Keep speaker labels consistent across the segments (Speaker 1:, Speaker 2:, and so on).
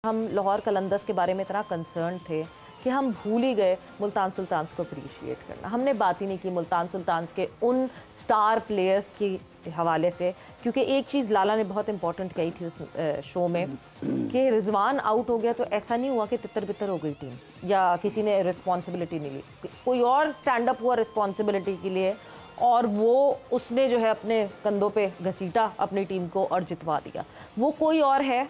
Speaker 1: हम लाहौर कलंदर्स के बारे में इतना कंसर्न थे कि हम भूल ही गए मुल्तान सुल्तान्स को अप्रिशिएट करना। हमने बात ही नहीं की मुल्तान सुल्तान्स के उन स्टार प्लेयर्स के हवाले से, क्योंकि एक चीज़ लाला ने बहुत इंपॉर्टेंट कही थी उस शो में कि रिजवान आउट हो गया तो ऐसा नहीं हुआ कि तितर बितर हो गई टीम या किसी ने रिस्पॉन्सिबिलिटी नहीं ली, कोई और स्टैंड अप हुआ रिस्पॉन्सिबिलिटी के लिए और वो उसने जो है अपने कंधों पे घसीटा अपनी टीम को और जितवा दिया। वो कोई और है,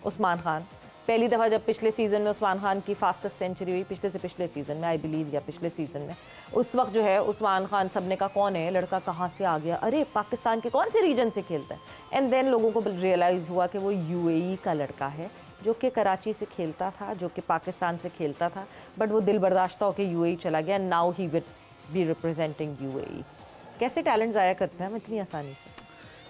Speaker 1: उस्मान खान। पहली दफ़ा जब पिछले सीज़न में उस्मान खान की फास्टेस्ट सेंचुरी हुई, पिछले से पिछले सीज़न में आई बिलीव, या पिछले सीज़न में, उस वक्त जो है उस्मान खान सबने कहा कौन है लड़का, कहाँ से आ गया, अरे पाकिस्तान के कौन से रीजन से खेलता है। एंड देन लोगों को रियलाइज़ हुआ कि वो यूएई का लड़का है जो कि कराची से खेलता था, जो कि पाकिस्तान से खेलता था, बट वो दिल बर्दाश्ता होकर यूएई चला गया। Now he will be representing UAE. कैसे टैलेंट ज़ाया करते हैं हम इतनी आसानी से।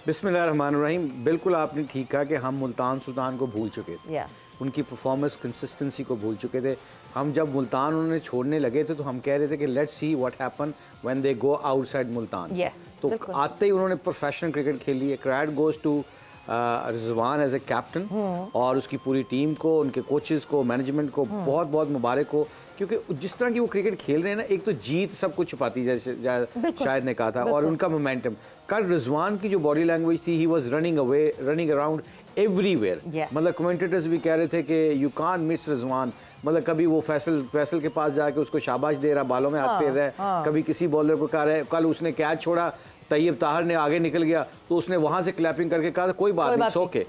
Speaker 2: बिस्मिल्लाहिर्रहमानिर्रहीम। बिल्कुल आपने ठीक कहा कि हम मुल्तान सुल्तान को भूल चुके थे, उनकी परफॉर्मेंस कंसिस्टेंसी को भूल चुके थे। हम जब मुल्तान उन्होंने छोड़ने लगे थे तो हम कह रहे थे कि let's see what happen when they go outside Multan. तो आते ही उन्होंने प्रोफेशनल क्रिकेट खेली है। Credit goes to Rizwan as a captain और उसकी पूरी टीम को, उनके कोचेस को, मैनेजमेंट को बहुत बहुत मुबारक हो, क्योंकि जिस तरह की वो क्रिकेट खेल रहे हैं ना, एक तो जीत सब कुछ छुपाती जैसे शायद ने कहा था, और उनका मोमेंटम। कल रिजवान की जो बॉडी लैंग्वेज थी, he was running away, running around everywhere. मतलब कमेंटेटर्स भी कह रहे थे कि यू कांट मिस रिजवान। मतलब कभी वो फैसल के पास जाके उसको शाबाश दे रहा, बालों में हाथ फेर रहा है, कभी किसी बॉलर को कह रहा है। कल उसने कैच छोड़ा, तैयब ताहर ने आगे निकल गया तो उसने वहां से क्लैपिंग करके कहा कोई बात नहीं, ओके,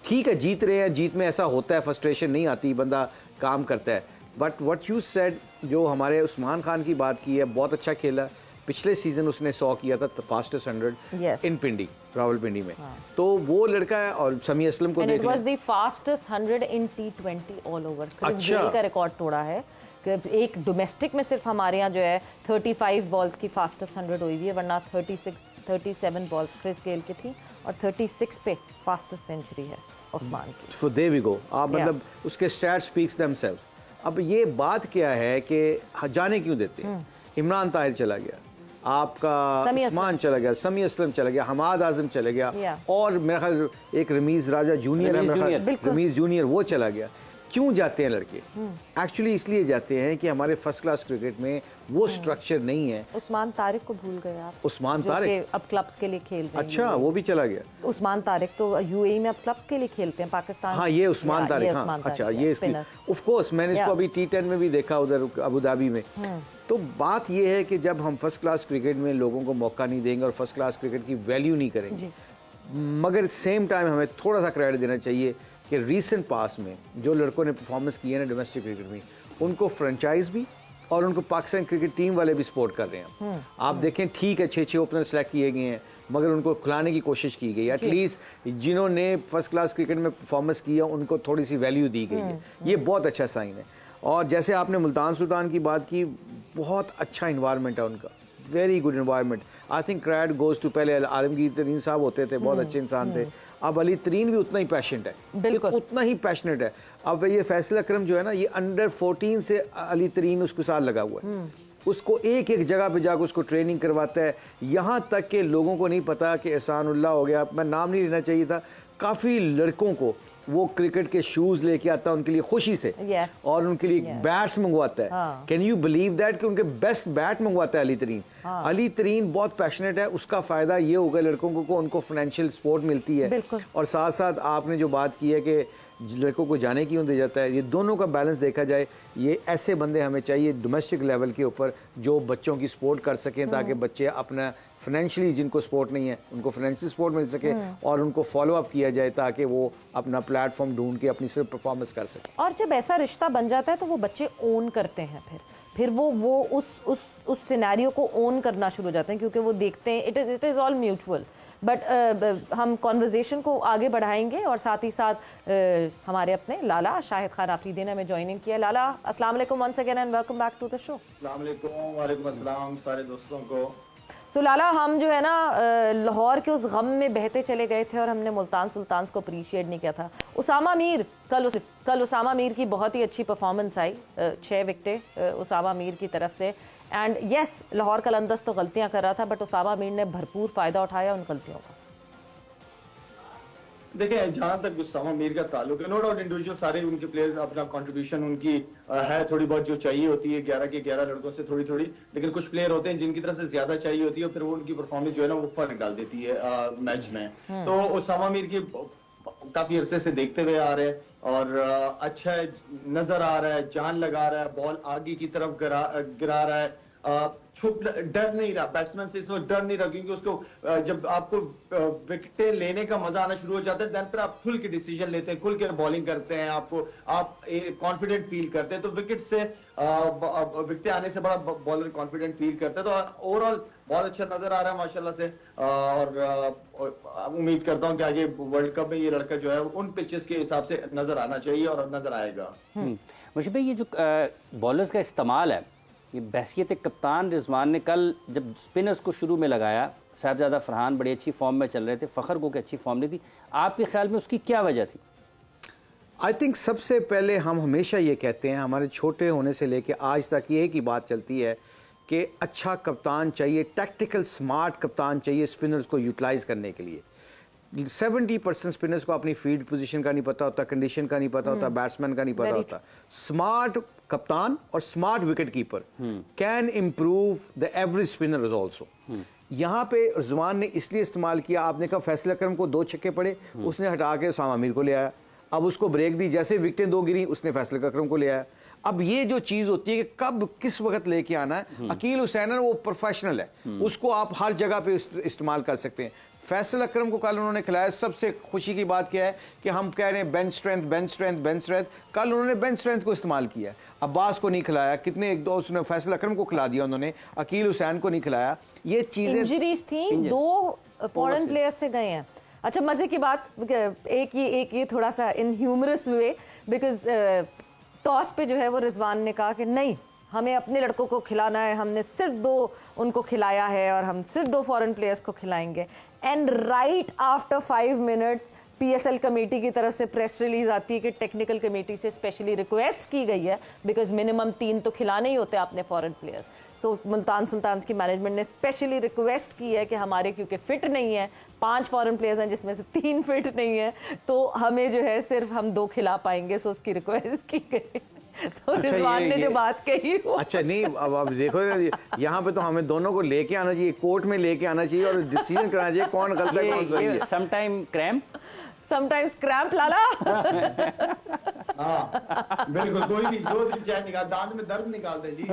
Speaker 2: ठीक है, जीत रहे हैं, जीत में ऐसा होता है, फ्रस्ट्रेशन नहीं आती, बंदा काम करता है। बट व्हाट यू सेड, जो हमारे उस्मान खान की बात की है, बहुत अच्छा खेला। पिछले सीजन उसने 100 किया था, फास्टेस्ट 100 इन पिंडी, रावलपिंडी में। तो वो लड़का है। और समी असलम को देख
Speaker 1: it was the fastest 100 in T20 all over. Chris Gayle का रिकॉर्ड तोड़ा है। एक डोमेस्टिक में सिर्फ हमारे यहाँ जो है 35 बॉल्स की फास्टेस्ट 100 हुई हुई है, वरना 37 बॉल्स क्रिस गेल की थी और 36 पे फास्टेस्ट सेंचुरी है उस्मान की।
Speaker 2: So there we go। आप मतलब उसके स्टैट्स स्पीक्स देमसेल्फ। अब ये बात क्या है कि जाने क्यों देते हैं। इमरान ताहिर चला गया, आपका उस्मान चला गया, समी असलम चला गया, हमाद आजम चला गया, और मेरा ख्याल एक रमीज राजा जूनियर है, रमीज जूनियर, वो चला गया। क्यों जाते हैं लड़के? एक्चुअली इसलिए जाते हैं कि हमारे फर्स्ट क्लास क्रिकेट में वो स्ट्रक्चर नहीं है।
Speaker 1: उस्मान तारिक को भूल गए आप।
Speaker 2: उस्मान तारिक
Speaker 1: अब क्लब्स के लिए खेल रहे हैं।
Speaker 2: अच्छा, वो भी चला गया।
Speaker 1: उस्मान तारिक तो यूएई में अब क्लब्स के लिए खेलते हैं, पाकिस्तान।
Speaker 2: हाँ, ये उस्मान तारिक, हाँ, अच्छा, ये ऑफ कोर्स मैंने इसको अभी T10 में भी देखा, उधर अबू धाबी में। तो बात ये है कि जब हम फर्स्ट क्लास क्रिकेट में लोगों को मौका नहीं देंगे और फर्स्ट क्लास क्रिकेट की वैल्यू नहीं करेंगे, मगर सेम टाइम हमें थोड़ा सा क्रेडिट देना चाहिए कि रीसेंट पास में जो लड़कों ने परफॉर्मेंस की है ना डोमेस्टिक क्रिकेट में, उनको फ्रेंचाइज भी और उनको पाकिस्तान क्रिकेट टीम वाले भी सपोर्ट कर रहे हैं। आप देखें, ठीक है, 6 ओपनर सेलेक्ट किए गए हैं, मगर उनको खिलाने की कोशिश की गई। एटलीस्ट जिन्होंने फर्स्ट क्लास क्रिकेट में परफॉर्मेंस किया उनको थोड़ी सी वैल्यू दी गई है। ये बहुत अच्छा साइन है। और जैसे आपने मुल्तान सुल्तान की बात की, बहुत अच्छा इन्वायरमेंट है उनका, very good environment. I think credit goes to, पहले आलमगीर तरीन साहब होते थे, बहुत अच्छे इंसान थे। अब अली तरीन भी उतना ही पैशनेट है, उतना ही पैशनेट है। अब ये फैसल अकरम जो है ना, ये अंडर 14 से अली तरीन उसके साथ लगा हुआ है। उसको एक एक जगह पे जाकर उसको ट्रेनिंग करवाता है, यहाँ तक कि लोगों को नहीं पता कि एहसानुल्लाह हो गया, मैं नाम नहीं लेना चाहिए था, काफ़ी लड़कों को वो क्रिकेट के शूज लेके आता है उनके लिए खुशी से, और उनके लिए बैट्स मंगवाता है। कैन यू बिलीव दैट कि उनके बेस्ट बैट मंगवाता है अली तरीन। अली तरीन बहुत पैशनेट है। उसका फायदा ये होगा लड़कों को, उनको फाइनेंशियल सपोर्ट मिलती है, और साथ साथ आपने जो बात की है कि लड़कों को जाने क्यों दिया जाता है, ये दोनों का बैलेंस देखा जाए। ये ऐसे बंदे हमें चाहिए डोमेस्टिक लेवल के ऊपर जो बच्चों की सपोर्ट कर सकें, ताकि बच्चे अपना फाइनेंशियली, जिनको सपोर्ट नहीं है उनको फाइनेंशियल सपोर्ट मिल सके, और उनको फॉलो अप किया जाए ताकि वो अपना प्लेटफॉर्म ढूंढ के अपनी सिर्फ परफॉर्मेंस कर सके।
Speaker 1: और जब ऐसा रिश्ता बन जाता है तो वो बच्चे ओन करते हैं, फिर वो उस सिनेरियो को ओन करना शुरू हो जाते हैं, क्योंकि वो देखते हैं it is all mutual. But हम कॉन्वर्जेशन को आगे बढ़ाएंगे, और साथ ही साथ हमारे अपने लाला शाहिद खान आफरीदी ने हमें ज्वाइनिंग किया। लाला, अस्सलाम वालेकुम once again and welcome back to the show.
Speaker 3: अस्सलाम वालेकुम। वालेकुम अस्सलाम सारे दोस्तों को।
Speaker 1: सो लाला, हम जो है ना लाहौर के उस गम में बहते चले गए थे और हमने मुल्तान सुल्तान्स को अप्रिशिएट नहीं किया था। उसामा मीर, कल उसामा मीर की बहुत ही अच्छी परफॉर्मेंस आई, 6 विकेटें उसामा मीर की तरफ से। एंड यस, लाहौर कलंदर्स तो गलतियां कर रहा था, बट उसामा मीर ने भरपूर फ़ायदा उठाया उन गलतियों का।
Speaker 3: देखें जहां तक उसामा मीर का ताल्लुक है, नो डाउट इंडिविजुअल सारे उनके प्लेयर्स अपना कंट्रीब्यूशन उनकी है थोड़ी बहुत जो चाहिए होती है 11 के 11 लड़कों से थोड़ी थोड़ी, लेकिन कुछ प्लेयर होते हैं जिनकी तरफ से ज्यादा चाहिए होती है, फिर वो उनकी परफॉर्मेंस जो है ना वो फर्क डाल देती है मैच में। तो उसामा मीर की काफी अरसे से देखते हुए आ रहे हैं और अच्छा नजर आ रहा है, जान लगा रहा है, बॉल आगे की तरफ गिरा रहा है, छुप डर नहीं रहा, बैट्समैन से इस वक्त डर नहीं रहा, क्योंकि उसको जब आपको विकेटें लेने का मजा आना शुरू हो जाता है देन फिर आप खुल के डिसीजन लेते हैं, खुल के बॉलिंग करते हैं, आप कॉन्फिडेंट फील करते हैं, तो विकेटें आने से बड़ा बॉलर कॉन्फिडेंट फील करता है। तो ओवरऑल बहुत अच्छा नजर आ रहा है माशाल्लाह से, और उम्मीद करता हूं कि आगे वर्ल्ड कप में ये लड़का जो है उन पिचेस के हिसाब से नजर आना चाहिए और नजर आएगा।
Speaker 4: मुझे भाई ये जो बॉलर्स का इस्तेमाल है, ये बहसियत कप्तान रिजवान ने कल जब स्पिनर्स को शुरू में लगाया, साहबजादा फरहान बड़ी अच्छी फॉर्म में चल रहे थे, फ़खर को अच्छी फॉर्म नहीं थी, आपके ख्याल में उसकी क्या वजह थी?
Speaker 2: आई थिंक सबसे पहले हम हमेशा ये कहते हैं, हमारे छोटे होने से लेके आज तक ये की बात चलती है कि अच्छा कप्तान चाहिए, टैक्टिकल स्मार्ट कप्तान चाहिए स्पिनर्स को यूटिलाइज करने के लिए। 70% स्पिनर्स को अपनी फील्ड पोजीशन का नहीं पता होता, कंडीशन का नहीं पता होता, बैट्समैन का नहीं पता होता। स्मार्ट कप्तान और smart wicket keeper can improve the average spinner also. यहाँ पे रिजवान ने इसलिए इस्तेमाल किया, आपने कहा फैसल अकरम को 2 छक्के पड़े, उसने हटा के उसामा मीर को ले आया, अब उसको ब्रेक दी, जैसे विकेटें 2 गिरी उसने फैसल अकरम को ले आया। अब ये जो चीज होती है कि कब किस वक्त लेके आना है, अकील हुसैन है वो प्रोफेशनल है, उसको आप हर जगह पे इस्तेमाल कर सकते हैं। फैसल अकरम को कल उन्होंने खिलाया, सबसे खुशी की बात क्या है कि हम कह रहे हैं bench strength bench strength bench strength, कल उन्होंने बेंच स्ट्रेंथ को इस्तेमाल किया। अब्बास को नहीं खिलाया, कितने एक दो उसने फैसल अकरम को खिला दिया उन्होंने, अकील हुसैन को नहीं खिलाया। ये चीजें
Speaker 1: इंजरीज थी, 2 फॉरेन प्लेयर्स से गए हैं। अच्छा मजे की बात, एक ये थोड़ा सा इन ह्यूमरस वे, बिकॉज टॉस पे जो है वो रिजवान ने कहा कि नहीं हमें अपने लड़कों को खिलाना है, हमने सिर्फ 2 उनको खिलाया है और हम सिर्फ 2 फॉरेन प्लेयर्स को खिलाएंगे। And right after 5 minutes PSL committee की तरफ से प्रेस रिलीज आती है कि टेक्निकल कमेटी से स्पेशली रिक्वेस्ट की गई है, बिकॉज मिनिमम 3 तो खिलाने ही होते हैं अपने फॉरेन प्लेयर्स। सो मुल्तान सुल्तान्स की मैनेजमेंट ने स्पेशली रिक्वेस्ट की है कि हमारे क्योंकि फिट नहीं है, 5 फॉरेन प्लेयर्स हैं जिसमें से 3 फिट नहीं है, तो हमें जो है सिर्फ हम 2 खिला पाएंगे। सो उसकी रिक्वेस्ट की गई। तो रिजवान ने जो बात कही वो
Speaker 2: अच्छा नहीं, अब देखो यहाँ पे तो हमें दोनों को लेके आना चाहिए, कोर्ट में लेके आना चाहिए और डिसीजन करना चाहिए कौन गलत है कौन सही है।
Speaker 4: समटाइम क्रैम्प,
Speaker 1: समटाइम्स क्रैम्प लाला।
Speaker 3: हाँ बिल्कुल, कोई भी जो चाहे निकाल, दांत में दर्द निकालते जी।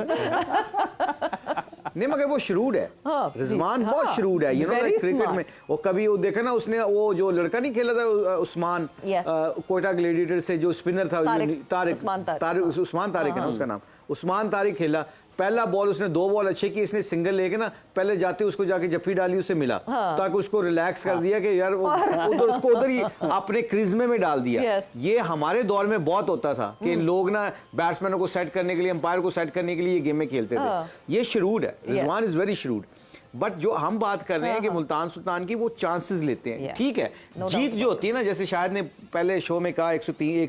Speaker 2: नहीं मगर वो श्रूड है, रिजवान बहुत श्रूड है, यू नो क्रिकेट में। वो कभी वो देखा ना, उसने वो जो लड़का नहीं खेला था उस्मान, कोयटा ग्लेडिएटर से जो स्पिनर था, उस्मान तारिक है ना उसका नाम, उस्मान तारिक खेला। पहला बॉल उसने 2 बॉल अच्छे की, इसने सिंगल लेके ना पहले जाते उसको जाके जफ्फी डाली, उससे मिला ताकि उसको रिलैक्स कर दिया कि यार उधर उसको उधर ही अपने क्रिज्मे में डाल दिया। ये हमारे दौर में बहुत होता था कि लोग ना बैट्समैनों को सेट करने के लिए, अंपायर को सेट करने के लिए ये गेम में खेलते थे। ये श्रूड है, Rizwan is very shrewd. But जो हम बात कर रहे हैं कि मुल्तान सुल्तान की वो चांसेस लेते हैं, ठीक है। जीत जो होती है ना, जैसे शायद ने पहले शो में कहा 1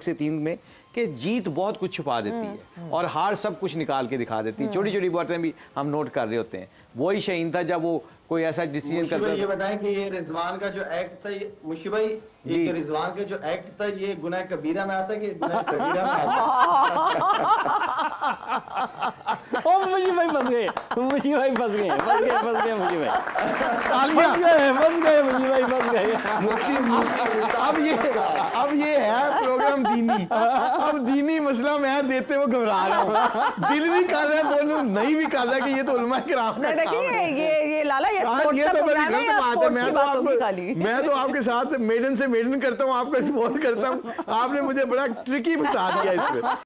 Speaker 2: से 3 में कि जीत बहुत कुछ छुपा देती है और हार सब कुछ निकाल के दिखा देती है। छोटी छोटी बातें भी हम नोट कर रहे होते हैं। वही शहीन था जब वो कोई ऐसा डिसीजन करता था।
Speaker 3: ये बताएं कि ये रिजवान का जो एक्ट था, ये मुशी भाई, ये रिजवान का जो एक्ट था, ये गुनाह कबीरा में आता है कि गुनाह सगीरा में आता है?
Speaker 4: ओ मुशी भाई फंस गए, मुशी भाई फंस गए, मुशी भाई फंस गए, मुशी भाई फंस गए।
Speaker 2: अब ये है प्रोग्राम दीनी, अब दीनी मसला मैं देते हुए घबरा रहा हूँ। दिल भी कर रहा है बोलूं, नहीं भी कर रहा कि ये तो उलमा किराम है।
Speaker 1: ये लाला ये
Speaker 2: तो बड़ी गलत बात है। मैं तो आपके साथ मेडन से मेडन करता हूँ, आपका सपोर्ट करता हूँ, आपने मुझे बड़ा ट्रिकी फंसा दिया इसमें।